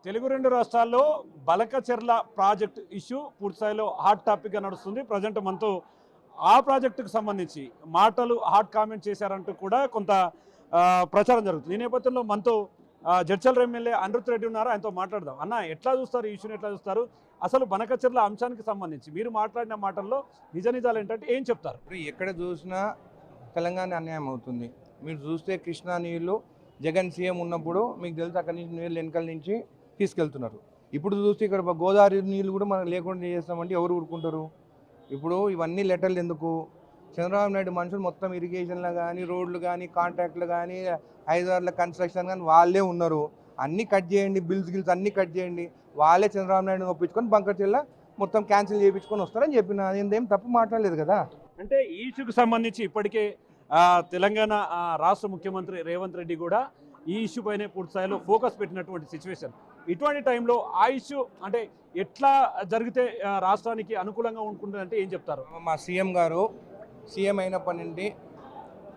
తెలుగు రెండు రాష్ట్రాల్లో బలకచెర్ల project issue పూర్తిస్థాయిలో హాట్ టాపిక్గా నడుస్తుంది. ప్రజెంట్ మనతో ఆ ప్రాజెక్టుకు సంబంధించి మాటలు హాట్ కామెంట్ చేశారంటూ కూడా కొంత ప్రచారం జరుగుతుంది. ఈ నేపథ్యంలో మనతో జడ్చల్ ఎమ్మెల్యే అనిరుత్ రెడ్డి ఉన్నారు. ఆయనతో మాట్లాడదాం. అన్న, ఎట్లా చూస్తారు ఈ ఇష్యూని, ఎట్లా చూస్తారు? అసలు బనకచెర్ల అంశానికి సంబంధించి మీరు మాట్లాడిన మాటల్లో నిజాలు ఏంటంటే ఏం చెప్తారు? ఎక్కడ చూసినా తెలంగాణ అన్యాయం అవుతుంది. మీరు చూస్తే కృష్ణా నీళ్లు జగన్ సీఎం ఉన్నప్పుడు మీకు తెలుసు అక్కడి నుంచి నీళ్ళు వెనకాల నుంచి తీసుకెళ్తున్నారు. ఇప్పుడు చూస్తే ఇక్కడ గోదావరి నీళ్ళు కూడా మనం లేకుండా చేస్తామంటే ఎవరు ఊరుకుంటారు? ఇప్పుడు ఇవన్నీ లెటర్లు ఎందుకు? చంద్రబాబు నాయుడు మనుషులు మొత్తం ఇరిగేషన్లో కానీ, రోడ్లు కానీ, కాంట్రాక్ట్లు కానీ, హైదరాబాద్లో కన్స్ట్రక్షన్ కానీ వాళ్ళే ఉన్నారు. అన్నీ కట్ చేయండి, బిల్స్ అన్నీ కట్ చేయండి. వాళ్ళే చంద్రబాబు నాయుడు ఒప్పించుకొని బంకచెర్ల మొత్తం క్యాన్సిల్ చేయించుకొని వస్తారని చెప్పిన ఏం తప్పు మాట్లాడలేదు కదా. అంటే ఈ ఇష్యూకి సంబంధించి ఇప్పటికే తెలంగాణ రాష్ట్ర ముఖ్యమంత్రి రేవంత్ రెడ్డి కూడా ఈ ఇష్యూ పైనే పూర్తి స్థాయిలో ఫోకస్ పెట్టినటువంటి సిచ్యువేషన్. ఇటువంటి టైంలో ఆ ఇష్యూ అంటే ఎట్లా జరిగితే రాష్ట్రానికి అనుకూలంగా ఉంటుందంటే ఏం చెప్తారు? మా సీఎం గారు సీఎం అయినప్పటి నుండి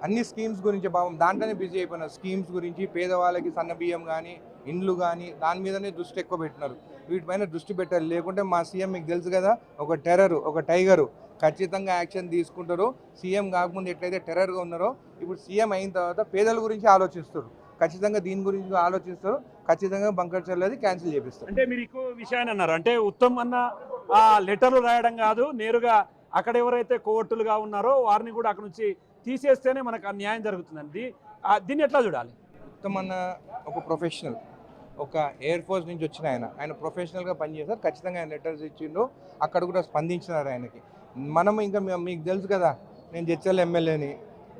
అన్ని స్కీమ్స్ గురించి పాపం దాంట్లోనే బిజీ అయిపోయినారు. స్కీమ్స్ గురించి, పేదవాళ్ళకి సన్న బియ్యం కానీ, ఇండ్లు కానీ దాని మీదనే దృష్టి ఎక్కువ పెట్టినారు. వీటిపైన దృష్టి పెట్టాలి. లేకుంటే మా సీఎం మీకు తెలుసు కదా, ఒక టెర్రర్, ఒక టైగరు. ఖచ్చితంగా యాక్షన్ తీసుకుంటారు. సీఎం కాకముందు ఎట్లయితే టెర్రర్గా ఉన్నారో ఇప్పుడు సీఎం అయిన తర్వాత పేదల గురించి ఆలోచిస్తారు. ఖచ్చితంగా దీని గురించి ఆలోచిస్తారు. ఖచ్చితంగా బంకచెర్లది క్యాన్సిల్ చేపిస్తారు. అంటే మీరు ఎక్కువ విషయాన్ని అన్నారు. అంటే ఉత్తమ్ అన్న లెటర్లు రాయడం కాదు, నేరుగా అక్కడ ఎవరైతే కోర్టులుగా ఉన్నారో వారిని కూడా అక్కడ నుంచి తీసేస్తేనే మనకు న్యాయం జరుగుతుందండి. దీన్ని ఎట్లా చూడాలి? ఉత్తమ్ అన్న ఒక ప్రొఫెషనల్, ఒక ఎయిర్ ఫోర్స్ నుంచి వచ్చిన ఆయన ప్రొఫెషనల్గా పనిచేశారు. ఖచ్చితంగా ఆయన లెటర్స్ ఇచ్చిండు, అక్కడ కూడా స్పందించినారు ఆయనకి. మనం ఇంకా మీకు తెలుసు కదా, నేను జడ్చల్ ఎమ్మెల్యేని,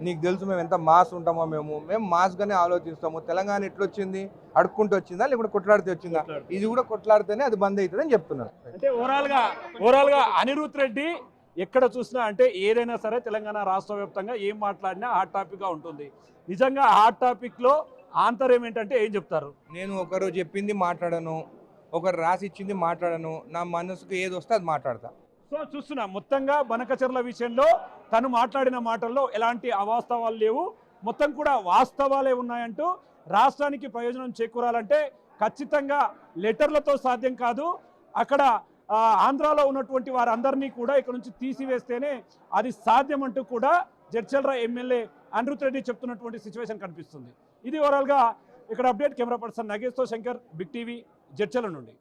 నీకు తెలుసు మేము ఎంత మాస్ ఉంటామో. మేము మాస్గానే ఆలోచిస్తాము. తెలంగాణ ఎట్లొచ్చింది? అడుక్కుంటూ వచ్చిందా లేకుంటే కొట్లాడితే వచ్చిందా? ఇది కూడా కొట్లాడితేనే అది బంద్ అవుతుంది అని చెప్తున్నారు. అంటే ఓవరాల్గా అనిరుత్ రెడ్డి ఎక్కడ చూసినా అంటే ఏదైనా సరే తెలంగాణ రాష్ట్ర వ్యాప్తంగా ఏం మాట్లాడినా హాట్ టాపిక్గా ఉంటుంది. నిజంగా హాట్ టాపిక్లో ఆంతర్యం ఏంటంటే ఏం చెప్తారు? నేను ఒకరు చెప్పింది మాట్లాడను, ఒకరు రాసి ఇచ్చింది మాట్లాడను. నా మనసుకు ఏది వస్తే అది మాట్లాడతా. సో చూస్తున్నా మొత్తంగా బనకచెర్ల విషయంలో తను మాట్లాడిన మాటల్లో ఎలాంటి అవాస్తవాలు లేవు, మొత్తం కూడా వాస్తవాలే ఉన్నాయంటూ రాష్ట్రానికి ప్రయోజనం చేకూరాలంటే ఖచ్చితంగా లెటర్లతో సాధ్యం కాదు. అక్కడ ఆంధ్రాలో ఉన్నటువంటి వారందరినీ కూడా ఇక్కడ నుంచి తీసివేస్తేనే అది సాధ్యం అంటూ కూడా జడ్చల్ ఎమ్మెల్యే అనిరుత్ రెడ్డి చెప్తున్నటువంటి సిచ్యువేషన్ కనిపిస్తుంది. ఇది ఓవరాల్గా ఇక్కడ అప్డేట్. కెమెరా పర్సన్ నగేష్తో శంకర్, బిగ్ టీవీ, జడ్చల్ నుండి.